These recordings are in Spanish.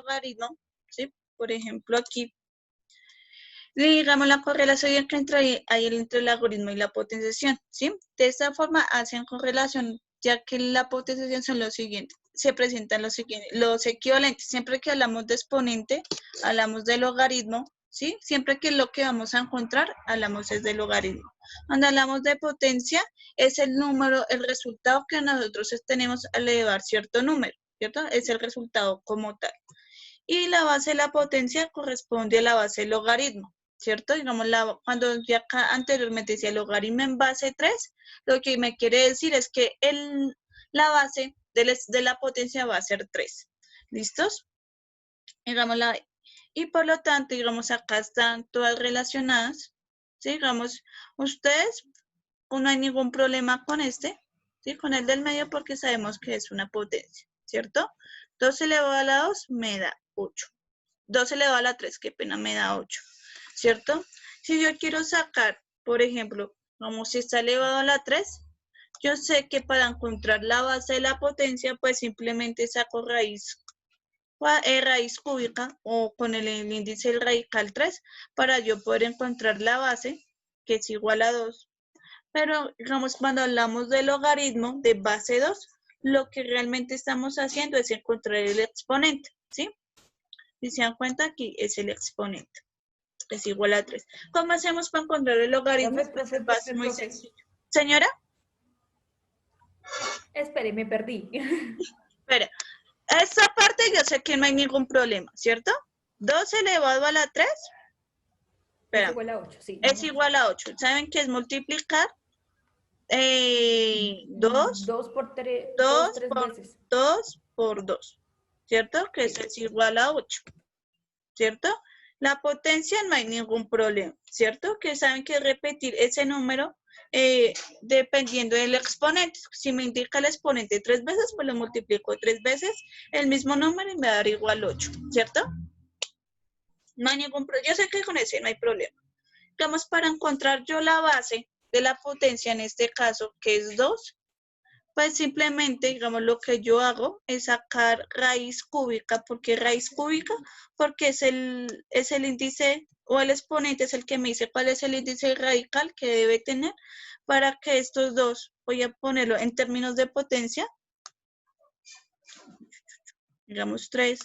logaritmo, ¿sí? Por ejemplo, aquí, digamos la correlación que hay entre el logaritmo y la potenciación, ¿sí? De esta forma hacen correlación, ya que la potenciación son los siguientes. Se presentan los equivalentes. Siempre que hablamos de exponente, hablamos de logaritmo, ¿sí? Siempre que lo que vamos a encontrar, hablamos es de logaritmo. Cuando hablamos de potencia, es el número, el resultado que nosotros tenemos al elevar cierto número, ¿cierto? Es el resultado como tal. Y la base de la potencia corresponde a la base del logaritmo, ¿cierto? Digamos, cuando ya acá anteriormente decía logaritmo en base 3, lo que me quiere decir es que la base de la potencia va a ser 3. ¿Listos? Digamos, y por lo tanto, digamos, acá están todas relacionadas. ¿Sí? Digamos, ustedes, no hay ningún problema con ¿sí? Con el del medio porque sabemos que es una potencia, ¿cierto? 2 elevado a la 2 me da 8. 2 elevado a la 3, qué pena, me da 8, ¿cierto? Si yo quiero sacar, por ejemplo, como si está elevado a la 3, yo sé que para encontrar la base de la potencia, pues simplemente saco raíz cúbica o con el índice radical 3 para yo poder encontrar la base, que es igual a 2. Pero, digamos, cuando hablamos de logaritmo de base 2, lo que realmente estamos haciendo es encontrar el exponente, ¿sí? Si se dan cuenta, aquí es el exponente. Es igual a 3. ¿Cómo hacemos para encontrar el logaritmo? Profe, muy sencillo. ¿Señora? Espere, me perdí. Espera. Esta parte yo sé que no hay ningún problema, ¿cierto? 2 elevado a la 3. Es igual a 8, sí. Es igual a 8. ¿Saben qué es multiplicar? 2. 2 por 3, 2 3 por veces. 2 por 2. ¿Cierto? Que Sí. eso es igual a 8. ¿Cierto? La potencia no hay ningún problema, ¿cierto? Que saben que repetir ese número dependiendo del exponente. Si me indica el exponente 3 veces, pues lo multiplico 3 veces el mismo número y me va a dar igual 8, ¿cierto? No hay ningún problema. Yo sé que con ese no hay problema. Digamos, para encontrar yo la base de la potencia, en este caso, que es 2, pues simplemente, digamos, lo que yo hago es sacar raíz cúbica. ¿Por qué raíz cúbica? Porque es el índice o el exponente es el que me dice cuál es el índice radical que debe tener para que estos dos, voy a ponerlo en términos de potencia, digamos 3,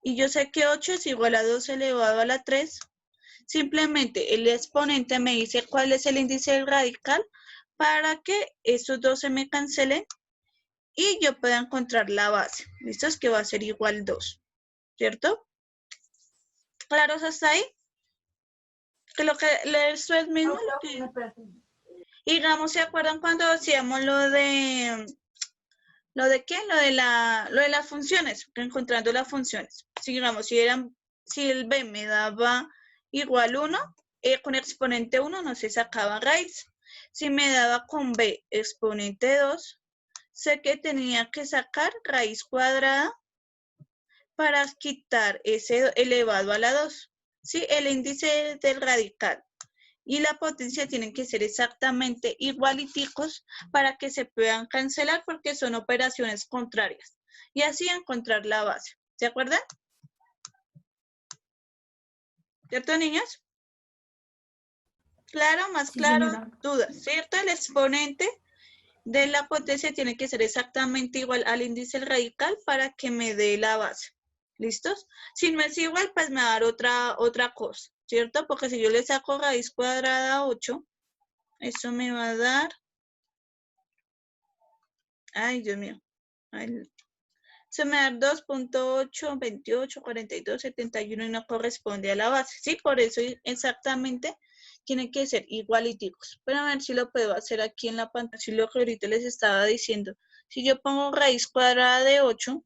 y yo sé que 8 es igual a 2 elevado a la 3, simplemente el exponente me dice cuál es el índice radical para que estos dos se me cancelen y yo pueda encontrar la base. ¿Listo? Es que va a ser igual 2, ¿cierto? ¿Claros hasta ahí? Que lo que esto es mismo. Digamos, ¿se acuerdan cuando hacíamos lo de qué? Lo de las funciones, encontrando las funciones. Si digamos, si el b me daba igual 1, con exponente 1 no se sacaba raíz. Si me daba con b exponente 2, sé que tenía que sacar raíz cuadrada para quitar ese elevado a la 2. ¿Sí? El índice del radical y la potencia tienen que ser exactamente igualiticos para que se puedan cancelar porque son operaciones contrarias. Y así encontrar la base. ¿Se acuerdan? ¿Cierto, niños? Claro, más Sí, claro, señora. dudas. ¿Cierto? El exponente de la potencia tiene que ser exactamente igual al índice radical para que me dé la base. ¿Listos? Si no es igual, pues me va a dar otra cosa, ¿cierto? Porque si yo le saco raíz cuadrada a 8, eso me va a dar... Ay, Dios mío. Se me da 2.8, 28, 42, 71 y no corresponde a la base. Sí, por eso exactamente tienen que ser igualiticos. Pero a ver si lo puedo hacer aquí en la pantalla. Si lo que ahorita les estaba diciendo. Si yo pongo raíz cuadrada de 8,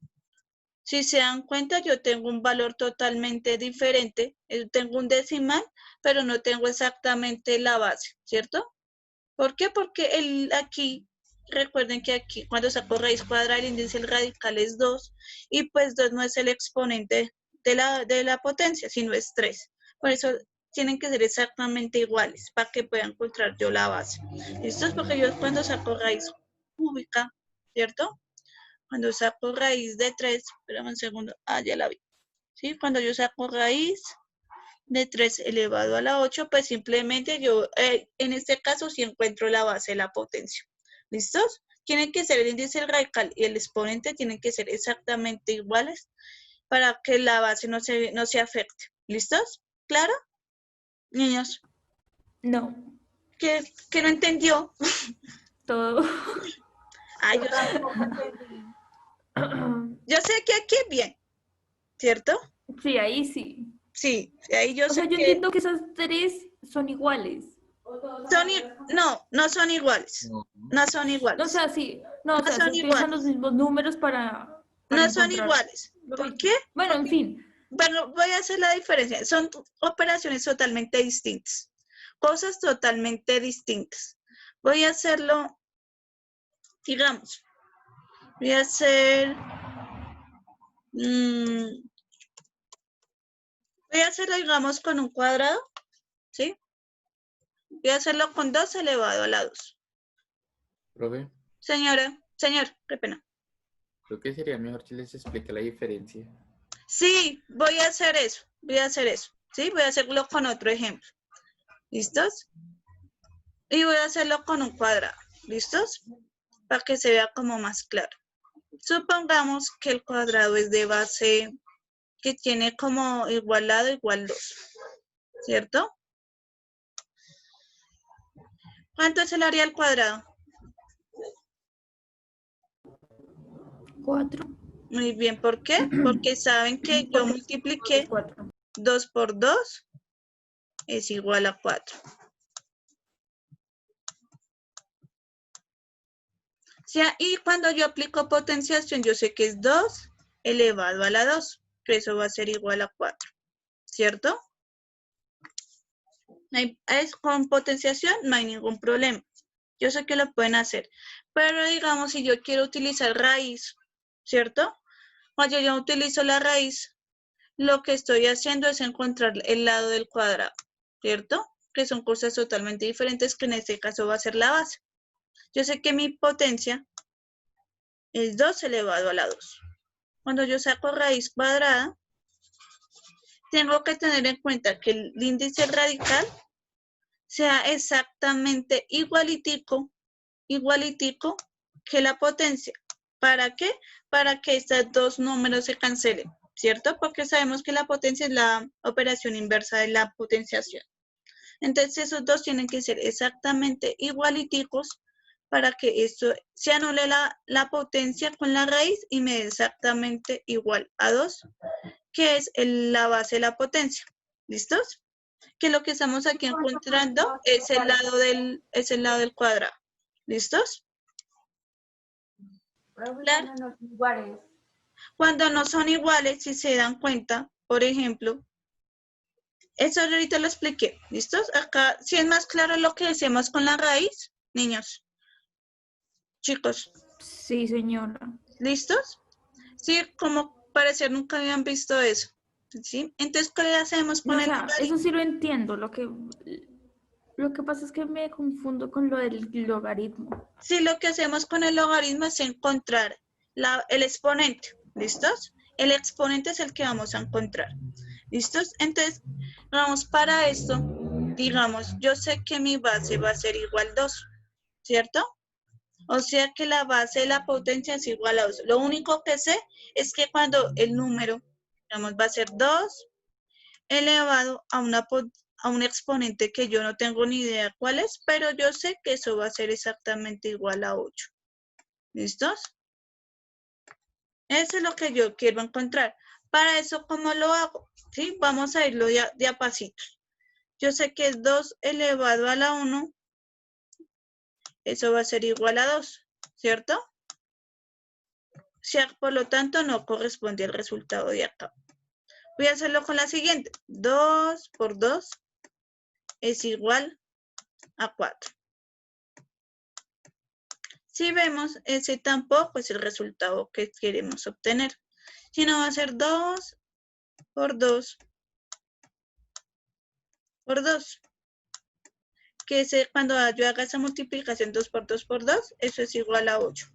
si se dan cuenta, yo tengo un valor totalmente diferente. Tengo un decimal, pero no tengo exactamente la base, ¿cierto? ¿Por qué? Porque aquí, recuerden que aquí cuando saco raíz cuadrada el índice radical es 2 y pues 2 no es el exponente de la potencia, sino es 3. Por eso tienen que ser exactamente iguales para que pueda encontrar yo la base. Esto es porque yo cuando saco raíz cúbica, ¿cierto? cuando saco raíz de 3, espérame un segundo, ya la vi. ¿Sí? Cuando yo saco raíz de 3 elevado a la 8, pues simplemente yo, en este caso, sí encuentro la base de la potencia. ¿Listos? Tienen que ser el índice radical y el exponente tienen que ser exactamente iguales para que la base no se afecte. ¿Listos? ¿Claro? Niños. No. ¿Qué no entendió? Todo. Yo tampoco entendí. Yo sé que aquí bien, ¿cierto? Sí, ahí sí. Sí, ahí yo O sé sea, yo que entiendo que esas tres son iguales. no son iguales. No. No son No, o iguales. sea, sí. No, o No sea, se son utilizan los iguales. mismos números para No son encontrar iguales. lo ¿Por mismo. qué? Bueno, en Porque, fin. bueno, voy a hacer la diferencia. Son operaciones totalmente distintas. Cosas totalmente distintas. Voy a hacerlo, digamos, voy a hacer, voy a hacerlo, digamos, con un cuadrado, ¿sí? Voy a hacerlo con 2 elevado a la 2. Profe, Señor, qué pena. creo que sería mejor que les explique la diferencia. Sí, voy a hacer eso. ¿Sí? Voy a hacerlo con otro ejemplo. ¿Listos? Y voy a hacerlo con un cuadrado. ¿Listos? Para que se vea como más claro. Supongamos que el cuadrado es de base que tiene como igualado igual 2. ¿Cierto? ¿Cuánto es el área al cuadrado? 4. Muy bien, ¿por qué? Porque saben que yo multipliqué 4. 2 por 2 es igual a 4. Y cuando yo aplico potenciación, yo sé que es 2 elevado a la 2, que eso va a ser igual a 4, ¿cierto? Con potenciación no hay ningún problema. Yo sé que lo pueden hacer. Pero digamos, si yo quiero utilizar raíz, ¿cierto? Cuando yo utilizo la raíz, lo que estoy haciendo es encontrar el lado del cuadrado, ¿cierto? Que son cosas totalmente diferentes, que en este caso va a ser la base. Yo sé que mi potencia es 2 elevado a la 2. Cuando yo saco raíz cuadrada, tengo que tener en cuenta que el índice radical sea exactamente igualitico que la potencia. ¿Para qué? Para que estos dos números se cancelen, ¿cierto? Porque sabemos que la potencia es la operación inversa de la potenciación. Entonces esos dos tienen que ser exactamente igualiticos para que esto se anule la potencia con la raíz y me dé exactamente igual a 2, que es la base de la potencia. ¿Listos? Que lo que estamos aquí encontrando es el lado del cuadrado. ¿Listos? Claro. Cuando no son iguales, si se dan cuenta, por ejemplo, eso ahorita lo expliqué. ¿Listos? Acá, si es más claro lo que decimos con la raíz, niños, chicos, Sí, señora. ¿listos? Sí, como parecer nunca habían visto eso. ¿Sí? Entonces, ¿qué hacemos con No, o el sea, eso logaritmo? sí lo entiendo. Lo que pasa es que me confundo con lo del logaritmo. Sí, lo que hacemos con el logaritmo es encontrar el exponente. ¿Listos? El exponente es el que vamos a encontrar. ¿Listos? Entonces, vamos para esto. Digamos, yo sé que mi base va a ser igual a 2, ¿cierto? O sea que la base de la potencia es igual a 2. Lo único que sé es que cuando el número, digamos, va a ser 2 elevado a un exponente que yo no tengo ni idea cuál es, pero yo sé que eso va a ser exactamente igual a 8. ¿Listos? Eso es lo que yo quiero encontrar. Para eso, ¿cómo lo hago? ¿Sí? Vamos a irlo de a pasitos. Yo sé que es 2 elevado a la 1. Eso va a ser igual a 2, ¿cierto? Por lo tanto, no corresponde al resultado de acá. Voy a hacerlo con la siguiente. 2 por 2 es igual a 4. Si vemos, ese tampoco es el resultado que queremos obtener, sino va a ser 2 por 2 por 2. Que cuando yo haga esa multiplicación 2 por 2 por 2, eso es igual a 8.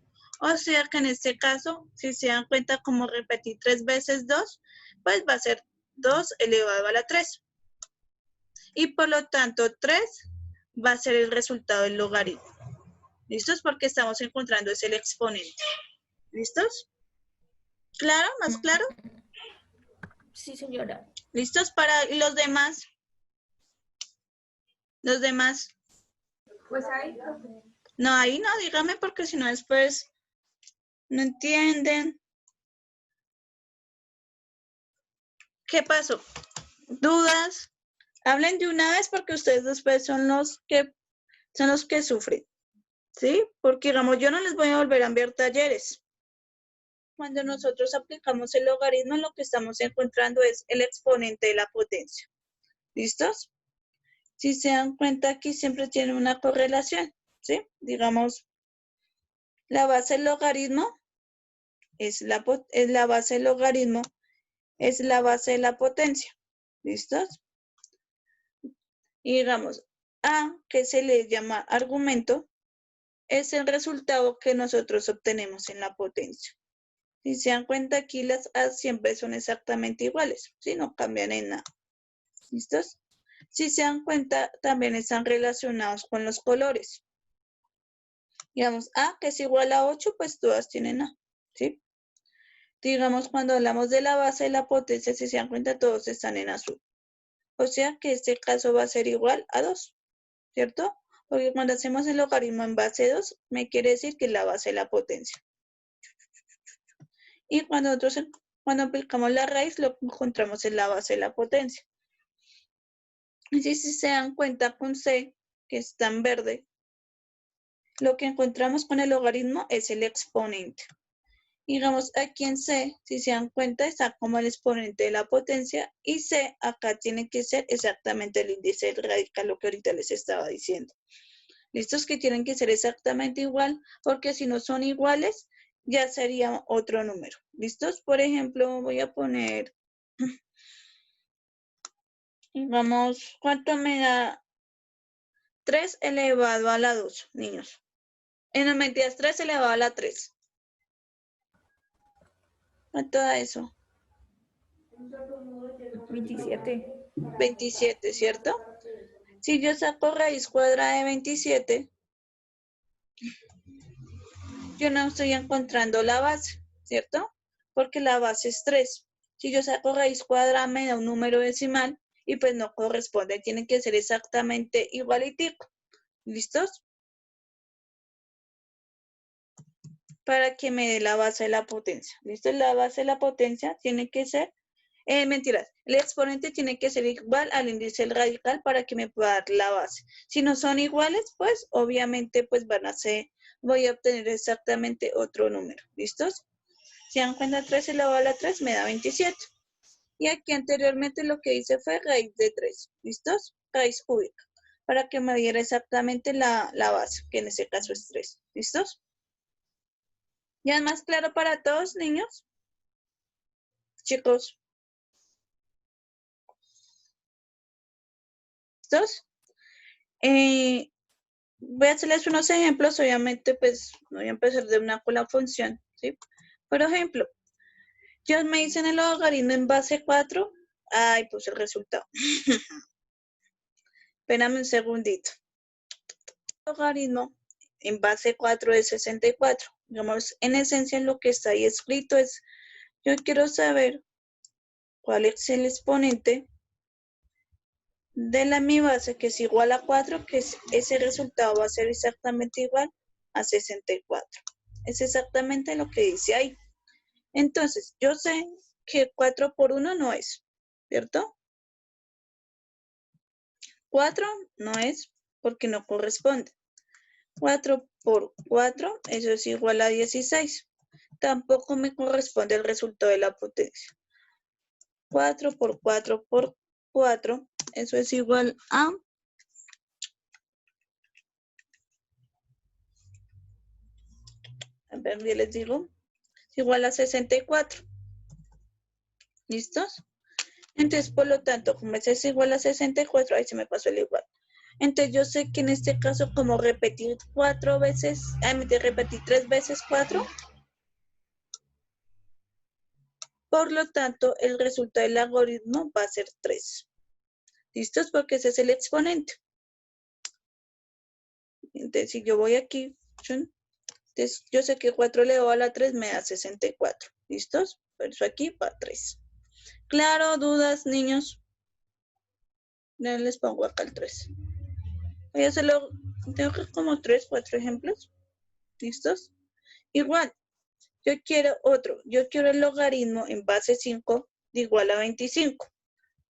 O sea que en este caso, si se dan cuenta como repetir 3 veces 2, pues va a ser 2 elevado a la 3. Y por lo tanto 3 va a ser el resultado del logaritmo. ¿Listos? Porque estamos encontrando es el exponente. ¿Listos? ¿Claro? ¿Más claro? Sí, señora. ¿Listos para los demás? Los demás. Pues ahí, profe. No, ahí no, dígame porque si no después no entienden. ¿Qué pasó? ¿Dudas? Hablen de una vez porque ustedes después son los que sufren. ¿Sí? Porque digamos, yo no les voy a volver a enviar talleres. Cuando nosotros aplicamos el logaritmo, lo que estamos encontrando es el exponente de la potencia. ¿Listos? Si se dan cuenta, aquí siempre tiene una correlación, ¿sí? Digamos, la base del logaritmo es la base del logaritmo, es la base de la potencia. ¿Listos? Y digamos, A, que se le llama argumento, es el resultado que nosotros obtenemos en la potencia. Si se dan cuenta, aquí las A siempre son exactamente iguales, ¿sí? No cambian en nada. ¿Listos? Si se dan cuenta, también están relacionados con los colores. Digamos, A, que es igual a 8, pues todas tienen A, ¿sí? Digamos, cuando hablamos de la base de la potencia, si se dan cuenta, todos están en azul. O sea que este caso va a ser igual a 2, ¿cierto? Porque cuando hacemos el logaritmo en base 2, me quiere decir que es la base de la potencia. Y cuando aplicamos la raíz, lo que encontramos en la base de la potencia. Y si se dan cuenta con C, que está en verde, lo que encontramos con el logaritmo es el exponente. Digamos, aquí en C, si se dan cuenta, está como el exponente de la potencia, y C acá tiene que ser exactamente el índice del radical, lo que ahorita les estaba diciendo. ¿Listos? Que tienen que ser exactamente igual, porque si no son iguales, ya sería otro número. ¿Listos? Por ejemplo, voy a poner, digamos, ¿cuánto me da 3 elevado a la 2, niños? En las mentiras, 3 elevado a la 3. ¿Cuánto da eso? 27. 27, ¿cierto? Si yo saco raíz cuadrada de 27, yo no estoy encontrando la base, ¿cierto? Porque la base es 3. Si yo saco raíz cuadrada, me da un número decimal y pues no corresponde. Tiene que ser exactamente igualitico. ¿Listos? Para que me dé la base de la potencia. ¿Listo? La base de la potencia tiene que ser, mentiras, el exponente tiene que ser igual al índice del radical para que me pueda dar la base. Si no son iguales, pues obviamente pues voy a obtener exactamente otro número. ¿Listos? Si dan cuenta, 3 elevado a la 3 me da 27. Y aquí anteriormente lo que hice fue raíz de 3. ¿Listos? Raíz cúbica. Para que me diera exactamente la base, que en este caso es 3. ¿Listos? ¿Ya es más claro para todos, niños? Chicos. ¿Listos? Voy a hacerles unos ejemplos. Obviamente, pues, no voy a empezar de una con la función, ¿sí? Por ejemplo, yo me dicen el logaritmo en base 4. Ay, pues el resultado. Espérame un segundito. El logaritmo en base 4 es 64. Digamos, en esencia lo que está ahí escrito es, yo quiero saber cuál es el exponente de mi base, que es igual a 4, que ese resultado va a ser exactamente igual a 64. Es exactamente lo que dice ahí. Entonces, yo sé que 4 por 1 no es, ¿cierto? 4 no es porque no corresponde. 4 por 4, eso es igual a 16. Tampoco me corresponde el resultado de la potencia. 4 por 4 por 4, eso es igual a 64. ¿Listos? Entonces, por lo tanto, como ese es igual a 64, ahí se me pasó el igual. Entonces yo sé que en este caso como repetir 4 veces, repetir 3 veces 4, por lo tanto el resultado del algoritmo va a ser 3. ¿Listos? Porque ese es el exponente. Entonces si yo voy aquí, entonces yo sé que 4 elevado a la 3 me da 64. ¿Listos? Por eso aquí va 3. Claro, dudas, niños. Ya les pongo acá el 3. Voy a hacerlo, tengo como 3, 4 ejemplos. ¿Listos? Igual, yo quiero otro. Yo quiero el logaritmo en base 5 de igual a 25.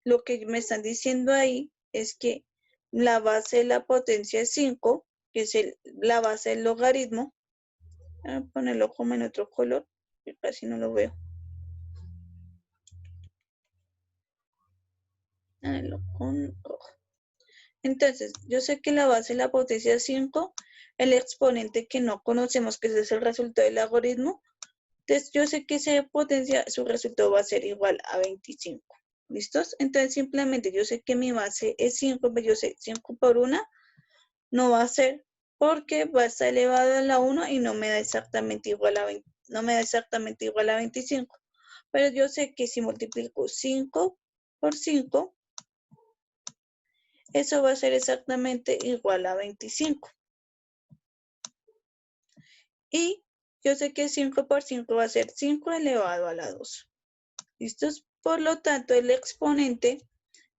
Lo que me están diciendo ahí es que la base de la potencia es 5, que es la base del logaritmo. Voy a ponerlo como en otro color, que casi no lo veo. Con rojo. Entonces, yo sé que la base de la potencia es 5, el exponente que no conocemos, que ese es el resultado del algoritmo. Entonces, yo sé que esa potencia, su resultado va a ser igual a 25. ¿Listos? Entonces, simplemente yo sé que mi base es 5, pero yo sé 5 por 1 no va a ser porque va a estar elevado a la 1 y no me da exactamente igual a 20, no me da exactamente igual a 25. Pero yo sé que si multiplico 5 por 5, eso va a ser exactamente igual a 25. Y yo sé que 5 por 5 va a ser 5 elevado a la 2. ¿Listos? Por lo tanto, el exponente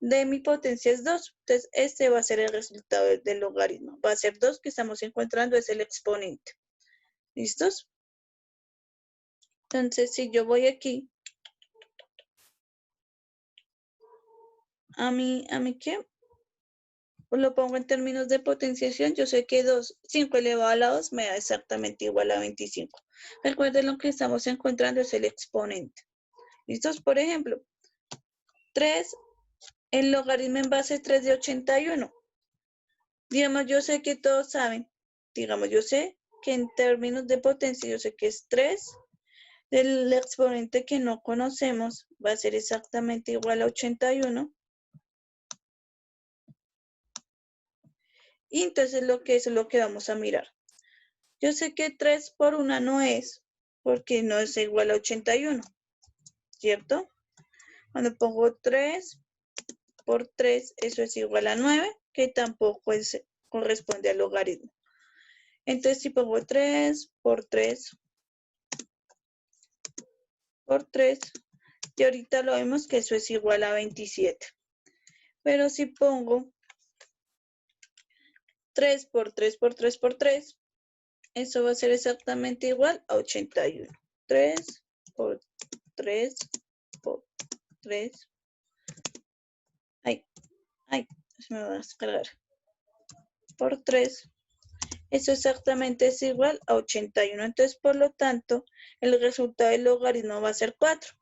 de mi potencia es 2. Entonces, este va a ser el resultado del logaritmo. Va a ser 2 que estamos encontrando, es el exponente. ¿Listos? Entonces, si yo voy aquí, ¿a mí qué? Pues lo pongo en términos de potenciación. Yo sé que 5 elevado a la 2 me da exactamente igual a 25. Recuerden lo que estamos encontrando es el exponente. ¿Listos? Por ejemplo, 3, el logaritmo en base 3 de 81. Digamos, yo sé que todos saben, digamos, yo sé que en términos de potencia, yo sé que es 3. El exponente que no conocemos va a ser exactamente igual a 81. Y entonces eso es lo que vamos a mirar. Yo sé que 3 por 1 no es, porque no es igual a 81, ¿cierto? Cuando pongo 3 por 3, eso es igual a 9, que tampoco corresponde al logaritmo. Entonces, si pongo 3 por 3 por 3, y ahorita lo vemos que eso es igual a 27. Pero si pongo 3 por 3 por 3 por 3, eso va a ser exactamente igual a 81. 3 por 3 por 3. Ay, se me va a descargar. Por 3. Eso exactamente es igual a 81. Entonces, por lo tanto, el resultado del logaritmo va a ser 4.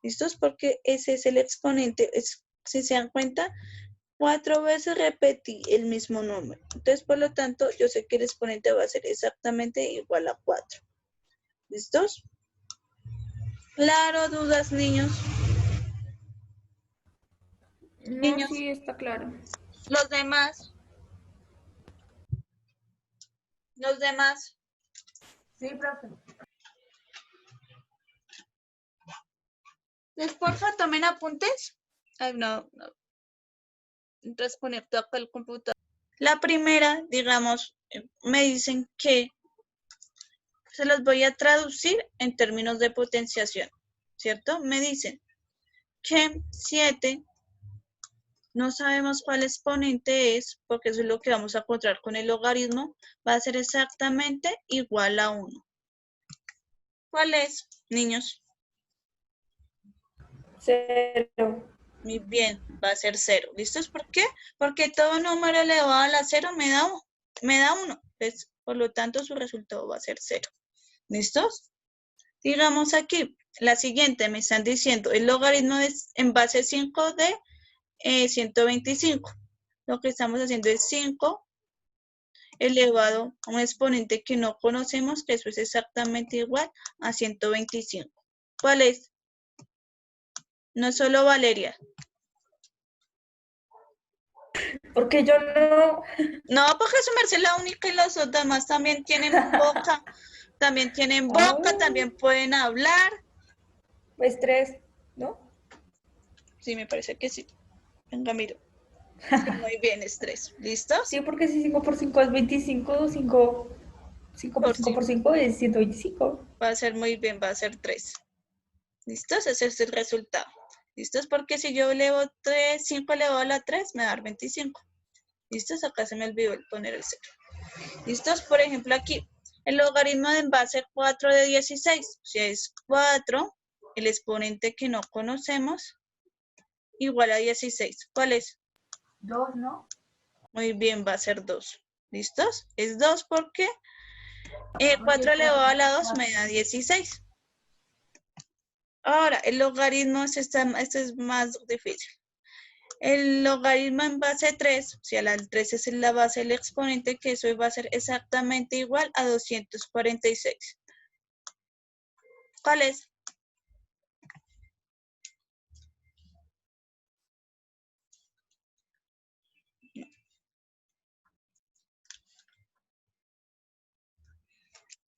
¿Listos? Porque ese es el exponente. Si se dan cuenta, 4 veces repetí el mismo número. Entonces, por lo tanto, yo sé que el exponente va a ser exactamente igual a 4. ¿Listos? Claro, dudas, niños. No, Niños, sí, está claro. los demás. Los demás. Sí, profe. Les porfa, tomen apuntes. Ay, no. Desconecto acá el computador. La primera, digamos, me dicen que se los voy a traducir en términos de potenciación, ¿cierto? Me dicen que 7, no sabemos cuál exponente es, porque eso es lo que vamos a encontrar con el logaritmo, va a ser exactamente igual a 1. ¿Cuál es, niños? 0. Muy bien, va a ser 0. ¿Listos? ¿Por qué? Porque todo número elevado a la 0 me da 1. Pues, por lo tanto, su resultado va a ser 0. ¿Listos? Digamos aquí, la siguiente me están diciendo, el logaritmo es en base 5 de 125. Lo que estamos haciendo es 5 elevado a un exponente que no conocemos, que eso es exactamente igual a 125. ¿Cuál es? No solo Valeria. Porque yo no. No, porque su merced es la única y los demás también tienen boca. También tienen boca, Ah, también pueden hablar. pues 3, ¿no? Sí, me parece que sí. Venga, miro. Sí, muy bien, es 3. Sí, ¿Listos? porque si 5 por 5 es 25, 5 por Por 5 5. por 5 es 125. Va a ser muy bien, va a ser 3. ¿Listos? Ese es el resultado. ¿Listos? Porque si yo elevo 3, 5 elevado a la 3, me va a dar 25. ¿Listos? Acá se me olvidó poner el 0. ¿Listos? Por ejemplo, aquí, el logaritmo de en base 4 de 16. Si es 4, el exponente que no conocemos, igual a 16. ¿Cuál es? 2, ¿no? Muy bien, va a ser 2. ¿Listos? Es 2 porque Porque 4 4 elevado a la 2 me4. da 16. Ahora, el logaritmo, este es más difícil. El logaritmo en base 3, si a la 3 es la base del exponente, que eso va a ser exactamente igual a 246. ¿Cuál es?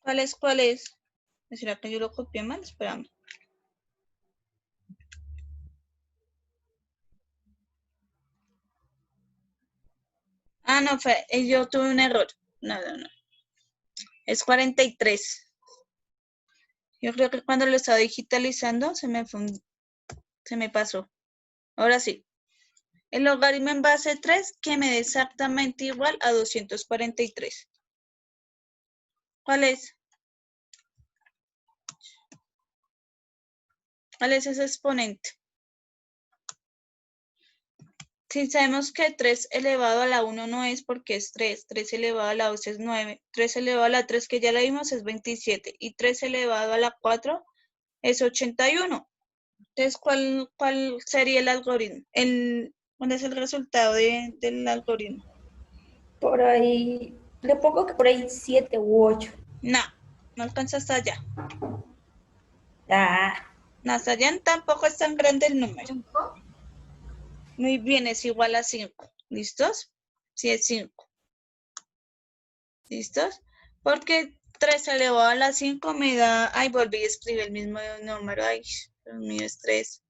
¿Cuál es? ¿Cuál es? ¿Será que yo lo copié mal? Espérame. Ah, no, yo tuve un error. No. Es 43. Yo creo que cuando lo estaba digitalizando se me pasó. Ahora sí. El logaritmo en base 3 que me dé exactamente igual a 243. ¿Cuál es? ¿Cuál es ese exponente? Si sabemos que 3 elevado a la 1 no es porque es 3. 3 elevado a la 2 es 9. 3 elevado a la 3 que ya la vimos es 27. Y 3 elevado a la 4 es 81. Entonces, ¿cuál sería el algoritmo? ¿Cuál es el resultado del algoritmo? Por ahí, le pongo que por ahí 7 u 8. No, no alcanza hasta allá. Ah, No, hasta allá tampoco es tan grande el número. 5. Muy bien, es igual a 5. ¿Listos? Sí, es 5. ¿Listos? Porque 3 elevado a la 5 me da... Ay, volví a escribir el mismo número. Ay, Dios mío, es 3.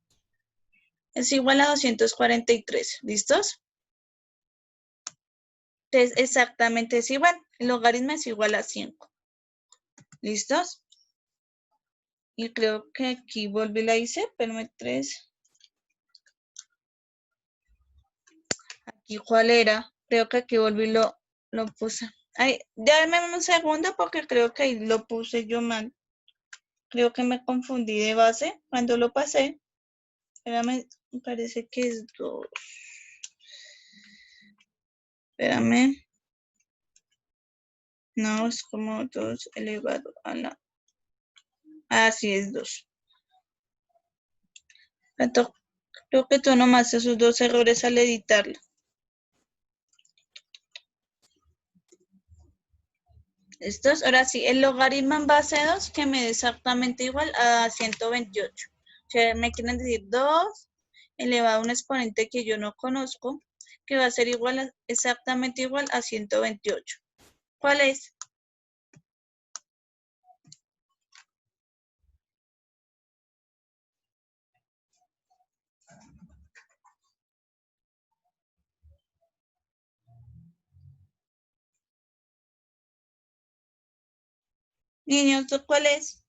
Es igual a 243. ¿Listos? Entonces, exactamente es igual. El logaritmo es igual a 5. ¿Listos? Y creo que aquí volví la hice. Espérame, 3. Aquí, ¿cuál era? Creo que aquí volví lo puse. Ay, dame un segundo porque creo que ahí lo puse yo mal. Creo que me confundí de base cuando lo pasé. Espérame, me parece que es 2. Espérame. No, es como 2 elevado a la... Ah, sí, es 2. Creo que tú nomás esos 2 errores al editarlo. Estos, ahora sí, el logaritmo en base 2 que me da exactamente igual a 128. O sea, me quieren decir 2 elevado a un exponente que yo no conozco, que va a ser exactamente igual a 128. ¿Cuál es? Niños, ¿cuál es?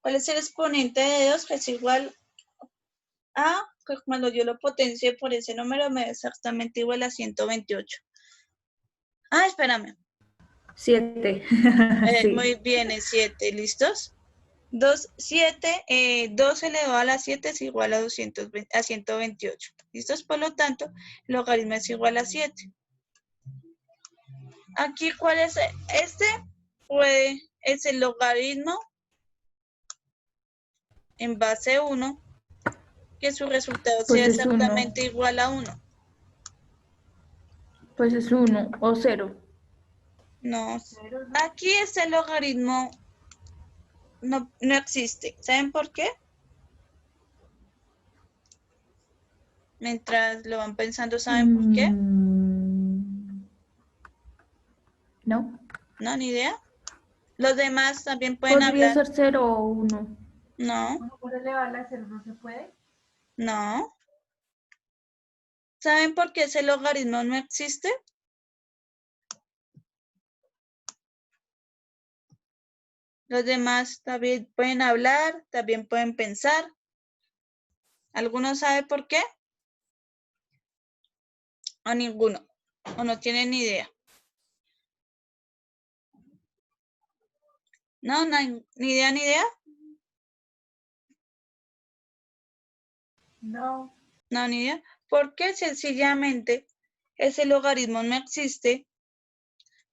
¿Cuál es el exponente de 2 que es igual a, que cuando yo lo potencie por ese número me da exactamente igual a 128? Ah, espérame. 7. Muy Sí. bien, es 7. ¿Listos? 2 elevado a la 7 es igual a 128. ¿Listos? Por lo tanto, el logaritmo es igual a 7. Aquí, ¿cuál es este? Es el logaritmo en base 1, que su resultado sea Pues es 1. exactamente igual a 1. Pues es 1 o 0. No, aquí este logaritmo no existe. ¿Saben por qué? Mientras lo van pensando, ¿saben por qué? No. No, ni idea. Los demás también pueden Podría hablar. ser 0 o 1. No, ¿Por elevarla a 0 no se puede? no. ¿Saben por qué ese logaritmo no existe? Los demás también pueden hablar, también pueden pensar. ¿Alguno sabe por qué? O ninguno. O no tienen ni idea. No, no hay ni idea, ni idea. No. No, ni idea. Porque sencillamente ese logaritmo no existe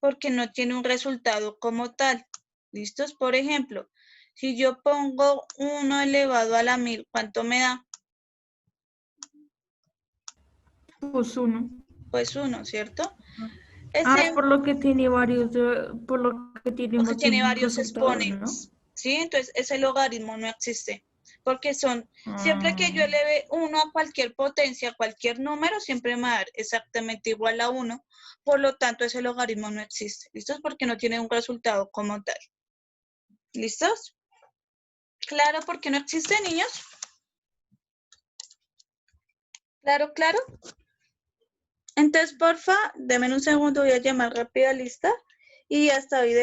porque no tiene un resultado como tal. ¿Listos? Por ejemplo, si yo pongo 1 elevado a la 1000, ¿cuánto me da? Pues 1. Pues 1, ¿cierto? Ah, Ese, por lo que tiene varios, por lo que tiene porque más de tiene un varios resultado, ¿no? exponentes, ¿sí? Entonces, ese logaritmo no existe. Porque siempre que yo Ah, eleve 1 a cualquier potencia, a cualquier número, siempre me va a dar exactamente igual a 1. Por lo tanto, ese logaritmo no existe. ¿Listos? Porque no tiene un resultado como tal. ¿Listos? ¿Claro por qué no existe, niños? ¿Claro, claro? Entonces, porfa, denme un segundo, voy a llamar rápido a lista y hasta hoy